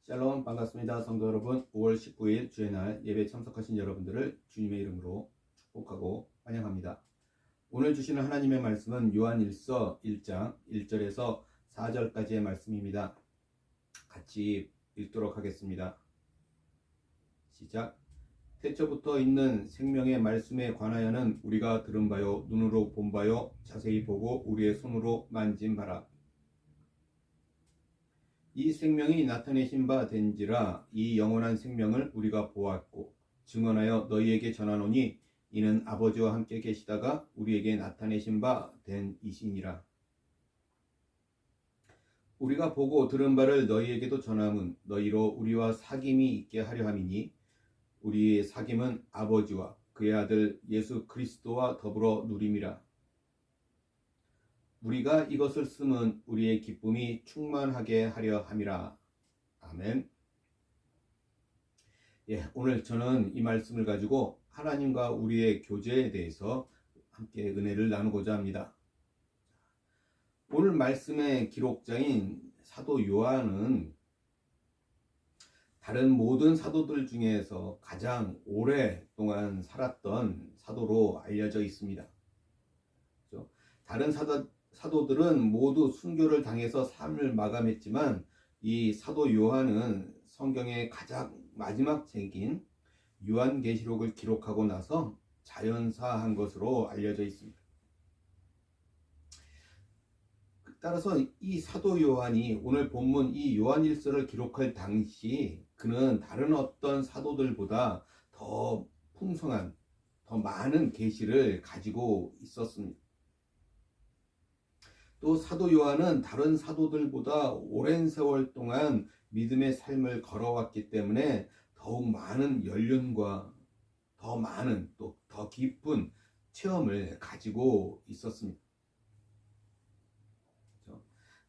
샬롬 반갑습니다. 성도 여러분, 5월 19일 주의 날 예배 참석하신 여러분들을 주님의 이름으로 축복하고 환영합니다. 오늘 주시는 하나님의 말씀은 요한일서 1장 1절에서 4절까지의 말씀입니다. 같이 읽도록 하겠습니다. 시작. 태초부터 있는 생명의 말씀에 관하여는 우리가 들은 바요, 눈으로 본 바요, 자세히 보고 우리의 손으로 만진 바라. 이 생명이 나타내신 바 된지라. 이 영원한 생명을 우리가 보았고 증언하여 너희에게 전하노니 이는 아버지와 함께 계시다가 우리에게 나타내신 바 된 이시니라. 우리가 보고 들은 바를 너희에게도 전함은 너희로 우리와 사귐이 있게 하려 함이니 우리의 사귐은 아버지와 그의 아들 예수 그리스도와 더불어 누림이라. 우리가 이것을 쓰면 우리의 기쁨이 충만하게 하려 함이라. 아멘. 오늘 저는 이 말씀을 가지고 하나님과 우리의 교제에 대해서 함께 은혜를 나누고자 합니다. 오늘 말씀의 기록자인 사도 요한은 다른 모든 사도들 중에서 가장 오랫동안 살았던 사도로 알려져 있습니다. 다른 사도들은 모두 순교를 당해서 삶을 마감했지만 이 사도 요한은 성경의 가장 마지막 책인 요한계시록을 기록하고 나서 자연사한 것으로 알려져 있습니다. 따라서 이 사도 요한이 오늘 본문 이 요한일서를 기록할 당시 그는 다른 어떤 사도들보다 더 풍성한, 더 많은 계시를 가지고 있었습니다. 또 사도 요한은 다른 사도들보다 오랜 세월 동안 믿음의 삶을 걸어왔기 때문에 더욱 많은 연륜과 더 많은 또 더 깊은 체험을 가지고 있었습니다.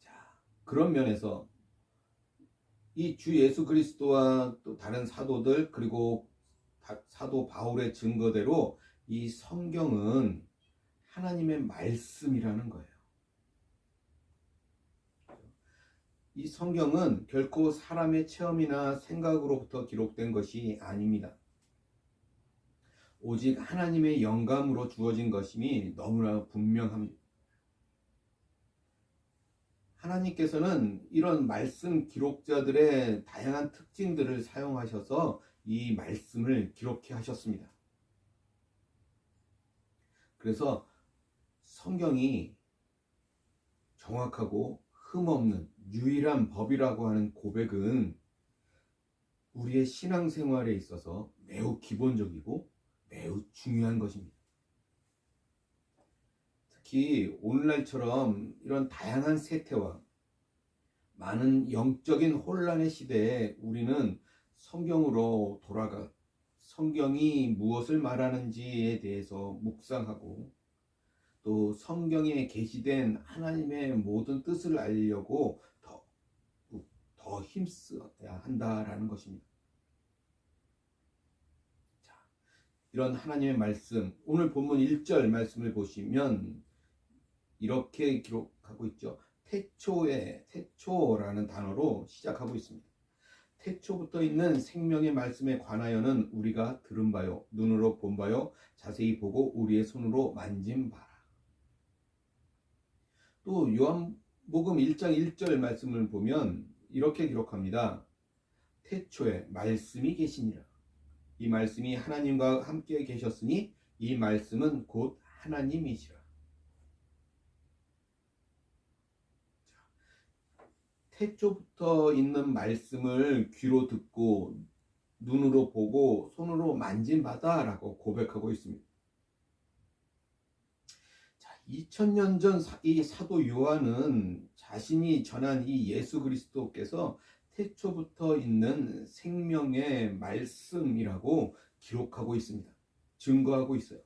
자, 그런 면에서 이 주 예수 그리스도와 또 다른 사도들 그리고 사도 바울의 증거대로 이 성경은 하나님의 말씀이라는 거예요. 이 성경은 결코 사람의 체험이나 생각으로부터 기록된 것이 아닙니다. 오직 하나님의 영감으로 주어진 것임이 너무나 분명합니다. 하나님께서는 이런 말씀 기록자들의 다양한 특징들을 사용하셔서 이 말씀을 기록해 하셨습니다. 그래서 성경이 정확하고 흠없는 유일한 법이라고 하는 고백은 우리의 신앙생활에 있어서 매우 기본적이고 매우 중요한 것입니다. 특히 오늘날처럼 이런 다양한 세태와 많은 영적인 혼란의 시대에 우리는 성경으로 돌아가 성경이 무엇을 말하는지에 대해서 묵상하고 또 성경에 게시된 하나님의 모든 뜻을 알려고 더 힘써야 한다라는 것입니다. 자, 이런 하나님의 말씀, 오늘 본문 1절 말씀을 보시면 이렇게 기록하고 있죠. 태초라는 단어로 시작하고 있습니다. 태초부터 있는 생명의 말씀에 관하여는 우리가 들은 바요, 눈으로 본 바요, 자세히 보고 우리의 손으로 만진 바라. 또 요한복음 1장 1절 말씀을 보면 이렇게 기록합니다. 태초에 말씀이 계시니라. 이 말씀이 하나님과 함께 계셨으니 이 말씀은 곧 하나님이시라. 태초부터 있는 말씀을 귀로 듣고 눈으로 보고 손으로 만진 바다라고 고백하고 있습니다. 2000년 전 이 사도 요한은 자신이 전한 이 예수 그리스도께서 태초부터 있는 생명의 말씀이라고 기록하고 있습니다. 증거하고 있어요.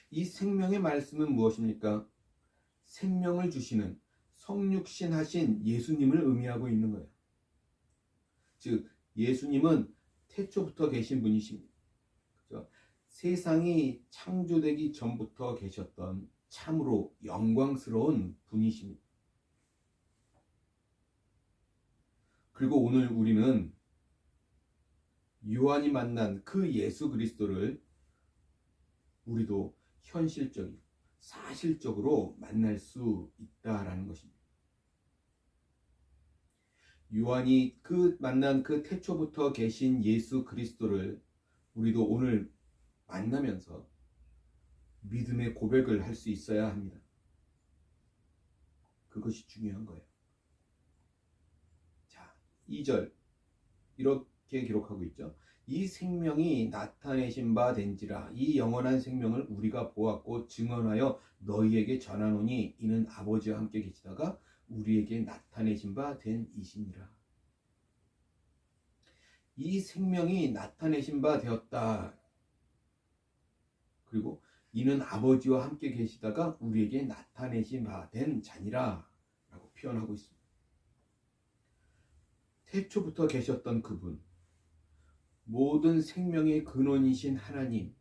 이 생명의 말씀은 무엇입니까? 생명을 주시는 성육신 하신 예수님을 의미하고 있는 거예요. 즉 예수님은 태초부터 계신 분이십니다. 그렇죠? 세상이 창조되기 전부터 계셨던 참으로 영광스러운 분이십니다. 그리고 오늘 우리는 요한이 만난 그 예수 그리스도를 우리도 현실적이고 사실적으로 만날 수 있다라는 것입니다. 요한이 만난 그 태초부터 계신 예수 그리스도를 우리도 오늘 만나면서 믿음의 고백을 할 수 있어야 합니다. 그것이 중요한 거예요. 자, 2절 이렇게 기록하고 있죠. 이 생명이 나타내신 바 된지라 이 영원한 생명을 우리가 보았고 증언하여 너희에게 전하노니 이는 아버지와 함께 계시다가 우리에게 나타내신 바 된 이시니라. 이 생명이 나타내신 바 되었다. 그리고 이는 아버지와 함께 계시다가 우리에게 나타내신 바 된 자니라 라고 표현하고 있습니다. 태초부터 계셨던 그분, 모든 생명의 근원이신 하나님,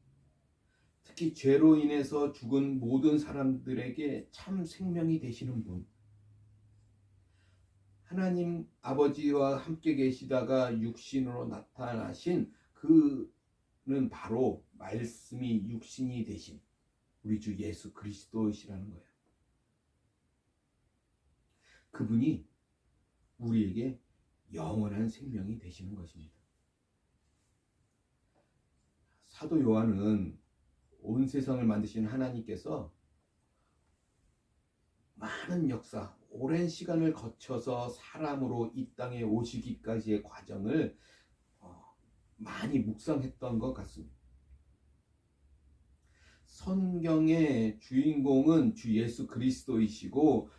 특히 죄로 인해서 죽은 모든 사람들에게 참 생명이 되시는 분, 하나님 아버지와 함께 계시다가 육신으로 나타나신 그는 바로 말씀이 육신이 되신 우리 주 예수 그리스도이시라는 거예요. 그분이 우리에게 영원한 생명이 되시는 것입니다. 사도 요한은 온 세상을 만드신 하나님께서 많은 역사, 오랜 시간을 거쳐서 사람으로 이 땅에 오시기까지의 과정을 많이 묵상했던 것 같습니다. 성경의 주인공은 주 예수 그리스도이시고,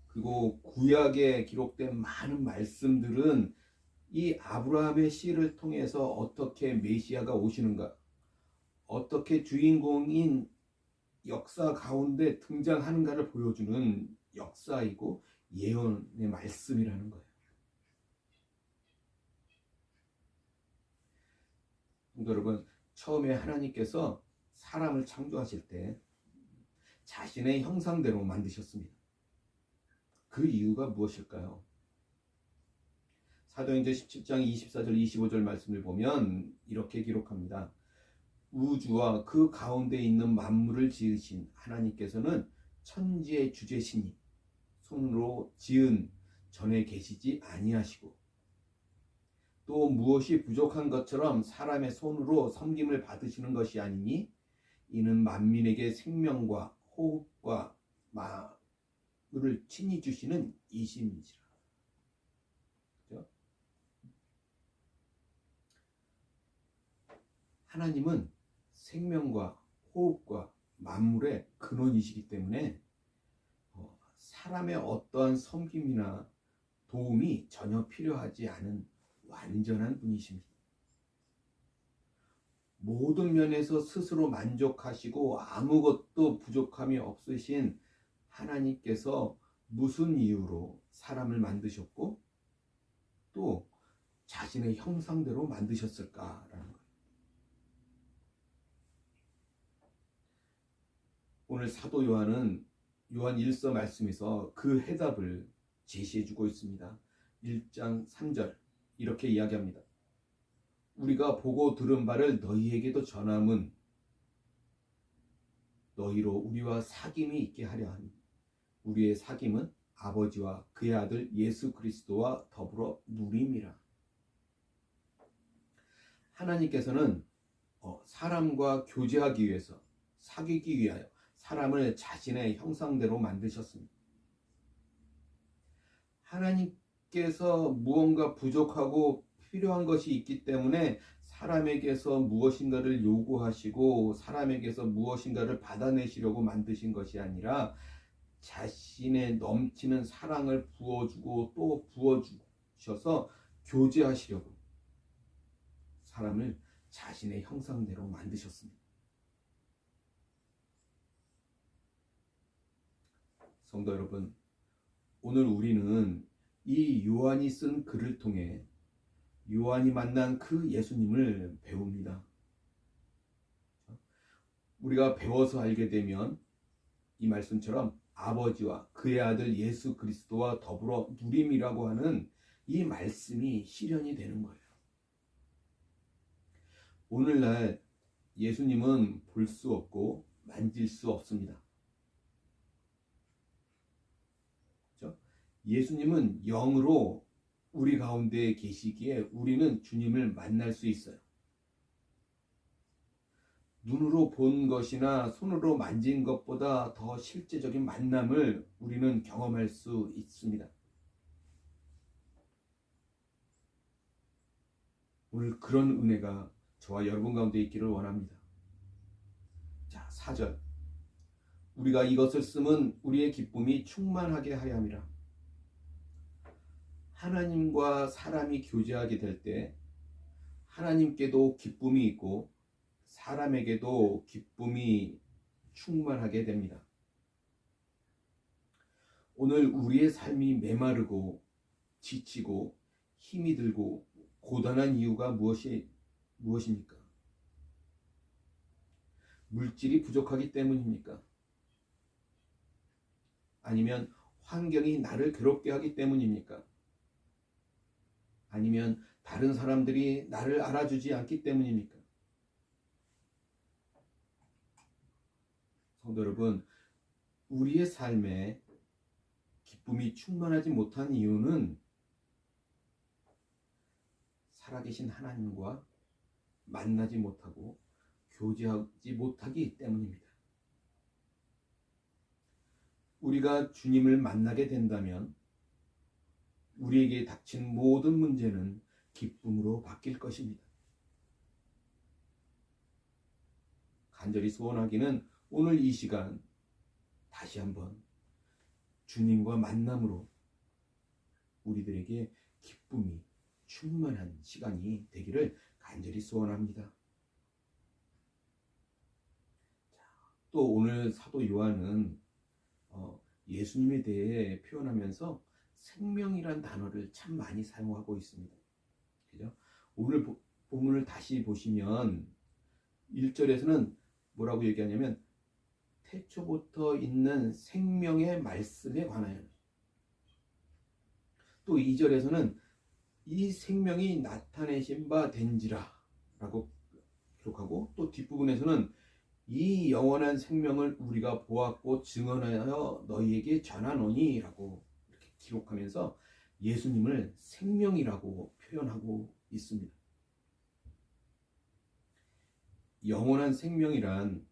그리고 구약에 기록된 많은 말씀들은 이 아브라함의 씨를 통해서 어떻게 메시아가 오시는가, 어떻게 주인공인 역사 가운데 등장하는가를 보여주는 역사이고 예언의 말씀이라는 거예요. 여러분, 처음에 하나님께서 사람을 창조하실 때 자신의 형상대로 만드셨습니다. 그 이유가 무엇일까요? 사도행전 17장 24절 25절 말씀을 보면 이렇게 기록합니다. 우주와 그 가운데 있는 만물을 지으신 하나님께서는 천지의 주제시니 손으로 지은 전에 계시지 아니하시고 또 무엇이 부족한 것처럼 사람의 손으로 섬김을 받으시는 것이 아니니 이는 만민에게 생명과 호흡과 마음을 친히 주시는 이심이시라. 그렇죠? 하나님은 생명과 호흡과 만물의 근원이시기 때문에 사람의 어떠한 섬김이나 도움이 전혀 필요하지 않은 완전한 분이십니다. 모든 면에서 스스로 만족하시고 아무것도 부족함이 없으신 하나님께서 무슨 이유로 사람을 만드셨고 또 자신의 형상대로 만드셨을까라는 거예요. 오늘 사도 요한은 요한 1서 말씀에서 그 해답을 제시해주고 있습니다. 1장 3절 이렇게 이야기합니다. 우리가 보고 들은 바를 너희에게도 전함은 너희로 우리와 사귐이 있게 하려 하니 우리의 사귐은 아버지와 그의 아들 예수 그리스도와 더불어 누림이라. 하나님께서는 사람과 교제하기 위해서, 사귀기 위하여 사람을 자신의 형상대로 만드셨습니다. 하나님께서 무언가 부족하고 필요한 것이 있기 때문에 사람에게서 무엇인가를 요구하시고 사람에게서 무엇인가를 받아내시려고 만드신 것이 아니라 자신의 넘치는 사랑을 부어주고 또 부어주셔서 교제하시려고 사람을 자신의 형상대로 만드셨습니다. 성도 여러분, 오늘 우리는 이 요한이 쓴 글을 통해 요한이 만난 그 예수님을 배웁니다. 우리가 배워서 알게 되면 이 말씀처럼 아버지와 그의 아들 예수 그리스도와 더불어 누림이라고 하는 이 말씀이 실현이 되는 거예요. 오늘날 예수님은 볼 수 없고 만질 수 없습니다. 그렇죠? 예수님은 영으로 우리 가운데 계시기에 우리는 주님을 만날 수 있어요. 눈으로 본 것이나 손으로 만진 것보다 더 실제적인 만남을 우리는 경험할 수 있습니다. 오늘 그런 은혜가 저와 여러분 가운데 있기를 원합니다. 자, 4절. 우리가 이것을 쓰면 우리의 기쁨이 충만하게 하려 함이라. 하나님과 사람이 교제하게 될 때 하나님께도 기쁨이 있고 사람에게도 기쁨이 충만하게 됩니다. 오늘 우리의 삶이 메마르고 지치고 힘이 들고 고단한 이유가 무엇입니까? 물질이 부족하기 때문입니까? 아니면 환경이 나를 괴롭게 하기 때문입니까? 아니면 다른 사람들이 나를 알아주지 않기 때문입니까? 성도 여러분, 우리의 삶에 기쁨이 충만하지 못한 이유는 살아계신 하나님과 만나지 못하고 교제하지 못하기 때문입니다. 우리가 주님을 만나게 된다면 우리에게 닥친 모든 문제는 기쁨으로 바뀔 것입니다. 간절히 소원하기는 오늘 이 시간 다시 한번 주님과 만남으로 우리들에게 기쁨이 충만한 시간이 되기를 간절히 소원합니다. 또 오늘 사도 요한은 예수님에 대해 표현하면서 생명이란 단어를 참 많이 사용하고 있습니다. 그죠? 오늘 본문을 다시 보시면 1절에서는 뭐라고 얘기하냐면 태초부터 있는 생명의 말씀에 관하여, 또 2절에서는 이 생명이 나타내신 바 된지라 라고 기록하고, 또 뒷부분에서는 이 영원한 생명을 우리가 보았고 증언하여 너희에게 전하노니 라고 이렇게 기록하면서 예수님을 생명이라고 표현하고 있습니다. 영원한 생명이란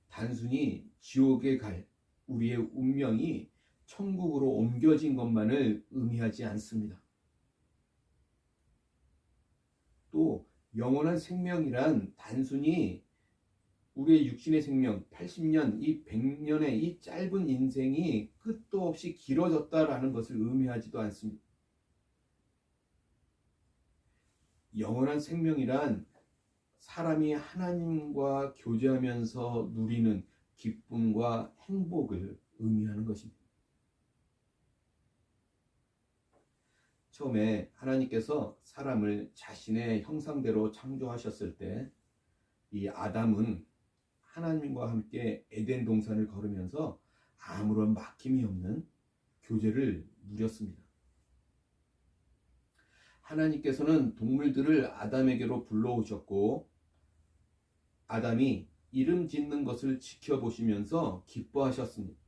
단순히 지옥에 갈 우리의 운명이 천국으로 옮겨진 것만을 의미하지 않습니다. 또 영원한 생명이란 단순히 우리의 육신의 생명 80년, 이 100년의 이 짧은 인생이 끝도 없이 길어졌다라는 것을 의미하지도 않습니다. 영원한 생명이란 사람이 하나님과 교제하면서 누리는 기쁨과 행복을 의미하는 것입니다. 처음에 하나님께서 사람을 자신의 형상대로 창조하셨을 때 이 아담은 하나님과 함께 에덴 동산을 걸으면서 아무런 막힘이 없는 교제를 누렸습니다. 하나님께서는 동물들을 아담에게로 불러오셨고 아담이 이름 짓는 것을 지켜보시면서 기뻐하셨습니다.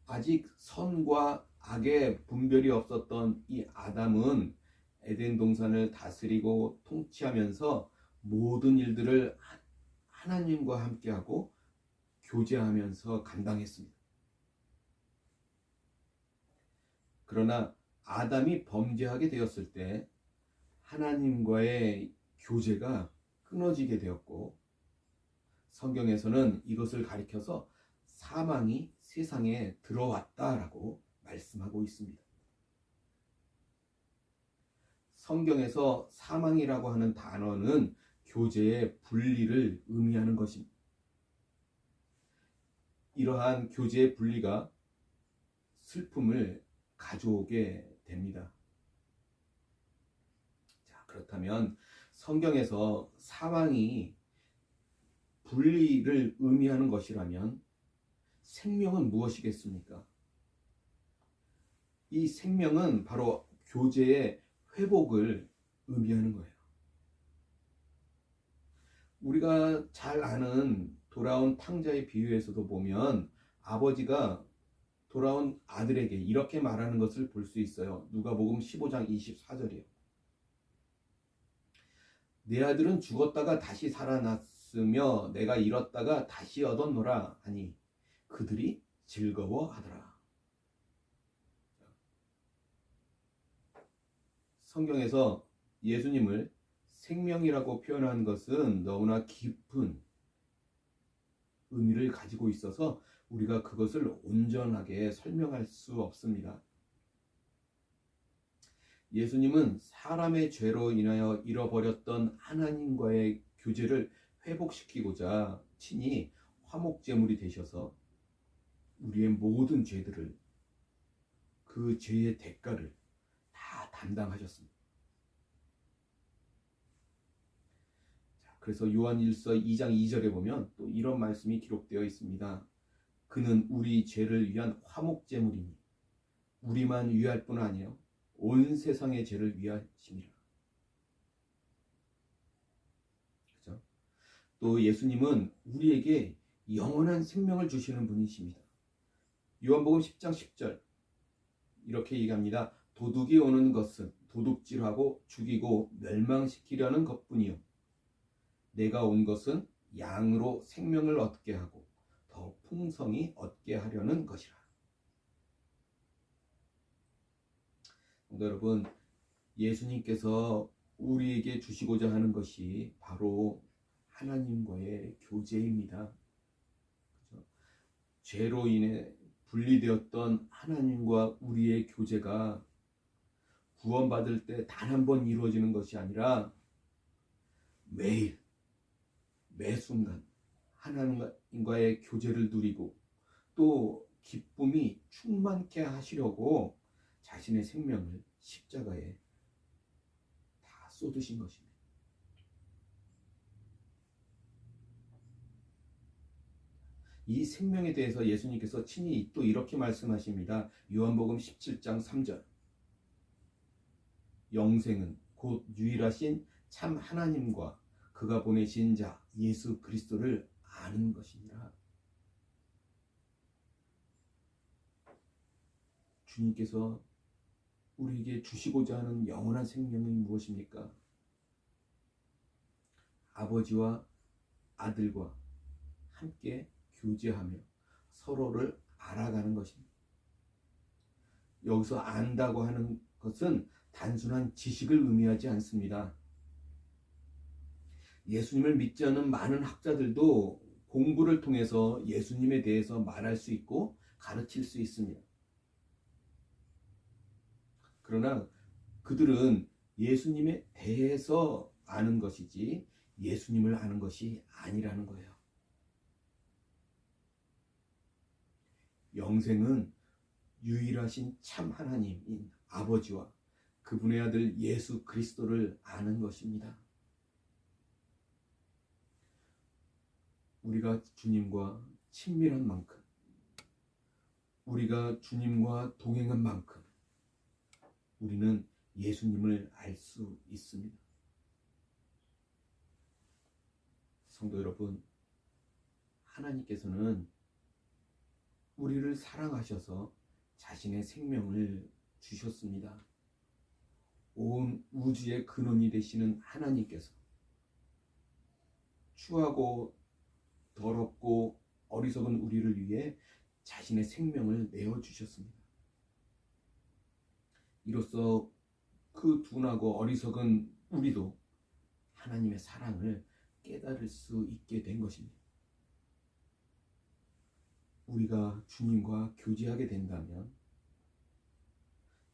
아직 선과 악의 분별이 없었던 이 아담은 에덴 동산을 다스리고 통치하면서 모든 일들을 하나님과 함께하고 교제하면서 감당했습니다. 그러나 아담이 범죄하게 되었을 때 하나님과의 교제가 끊어지게 되었고, 성경에서는 이것을 가리켜서 사망이 세상에 들어왔다라고 말씀하고 있습니다. 성경에서 사망이라고 하는 단어는 교제의 분리를 의미하는 것입니다. 이러한 교제의 분리가 슬픔을 가져오게 됩니다. 자, 그렇다면 성경에서 사망이 분리를 의미하는 것이라면 생명은 무엇이겠습니까? 이 생명은 바로 교제의 회복을 의미하는 거예요. 우리가 잘 아는 돌아온 탕자의 비유에서도 보면 아버지가 돌아온 아들에게 이렇게 말하는 것을 볼 수 있어요. 누가복음 15장 24절이요. 내 아들은 죽었다가 다시 살아났으며 내가 잃었다가 다시 얻었노라 하니 그들이 즐거워하더라. 성경에서 예수님을 생명이라고 표현한 것은 너무나 깊은 의미를 가지고 있어서 우리가 그것을 온전하게 설명할 수 없습니다. 예수님은 사람의 죄로 인하여 잃어버렸던 하나님과의 교제를 회복시키고자 친히 화목제물이 되셔서 우리의 모든 죄들을, 그 죄의 대가를 다 담당하셨습니다. 그래서 요한일서 2장 2절에 보면 또 이런 말씀이 기록되어 있습니다. 그는 우리 죄를 위한 화목제물이니 우리만 위할 뿐 아니요 온 세상의 죄를 위하심이라. 그죠? 또 예수님은 우리에게 영원한 생명을 주시는 분이십니다. 요한복음 10장 10절 이렇게 얘기합니다. 도둑이 오는 것은 도둑질하고 죽이고 멸망시키려는 것뿐이요 내가 온 것은 양으로 생명을 얻게 하고 더 풍성히 얻게 하려는 것이라. 여러분, 예수님께서 우리에게 주시고자 하는 것이 바로 하나님과의 교제입니다. 그렇죠? 죄로 인해 분리되었던 하나님과 우리의 교제가 구원받을 때 단 한 번 이루어지는 것이 아니라 매일 매 순간 하나님과의 교제를 누리고 또 기쁨이 충만케 하시려고 자신의 생명을 십자가에 다 쏟으신 것입니다. 이 생명에 대해서 예수님께서 친히 또 이렇게 말씀하십니다. 요한복음 17장 3절 영생은 곧 유일하신 참 하나님과 그가 보내신 자 예수 그리스도를 아는 것이니라. 주님께서 우리에게 주시고자 하는 영원한 생명이 무엇입니까? 아버지와 아들과 함께 교제하며 서로를 알아가는 것입니다. 여기서 안다고 하는 것은 단순한 지식을 의미하지 않습니다. 예수님을 믿지 않는 많은 학자들도 공부를 통해서 예수님에 대해서 말할 수 있고 가르칠 수 있습니다. 그러나 그들은 예수님에 대해서 아는 것이지 예수님을 아는 것이 아니라는 거예요. 영생은 유일하신 참 하나님인 아버지와 그분의 아들 예수 그리스도를 아는 것입니다. 우리가 주님과 친밀한 만큼, 우리가 주님과 동행한 만큼 우리는 예수님을 알 수 있습니다. 성도 여러분, 하나님께서는 우리를 사랑하셔서 자신의 생명을 주셨습니다. 온 우주의 근원이 되시는 하나님께서 추하고 더럽고 어리석은 우리를 위해 자신의 생명을 내어주셨습니다. 이로써 그 둔하고 어리석은 우리도 하나님의 사랑을 깨달을 수 있게 된 것입니다. 우리가 주님과 교제하게 된다면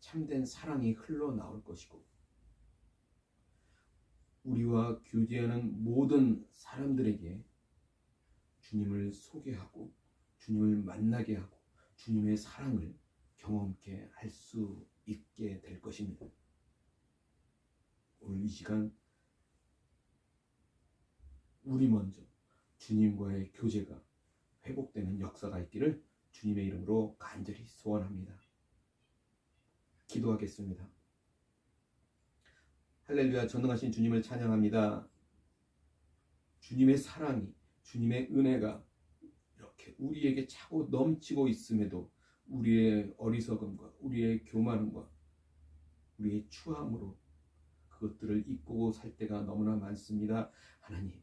참된 사랑이 흘러나올 것이고 우리와 교제하는 모든 사람들에게 주님을 소개하고 주님을 만나게 하고 주님의 사랑을 경험케 할 수 있게 될 것입니다. 오늘 이 시간 우리 먼저 주님과의 교제가 회복되는 역사가 있기를 주님의 이름으로 간절히 소원합니다. 기도하겠습니다. 할렐루야. 전능하신 주님을 찬양합니다. 주님의 사랑이, 주님의 은혜가 이렇게 우리에게 차고 넘치고 있음에도 우리의 어리석음과 우리의 교만함과 우리의 추함으로 그것들을 잊고 살 때가 너무나 많습니다. 하나님,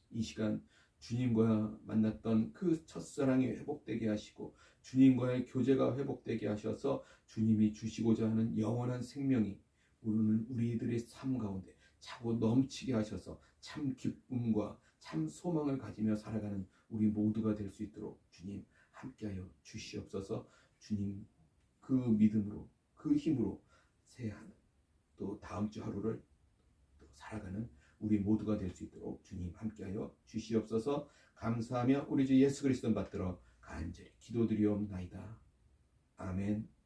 이 시간 주님과 만났던 그 첫사랑이 회복되게 하시고 주님과의 교제가 회복되게 하셔서 주님이 주시고자 하는 영원한 생명이 오늘 우리들의 삶 가운데 차고 넘치게 하셔서 참 기쁨과 참 소망을 가지며 살아가는 우리 모두가 될 수 있도록 주님 함께하여 주시옵소서. 주님 그 믿음으로 그 힘으로 새한 또 다음 주 하루를 또 살아가는 우리 모두가 될 수 있도록 주님 함께하여 주시옵소서. 감사하며 우리 주 예수 그리스도 받들어 간절히 기도드리옵나이다. 아멘.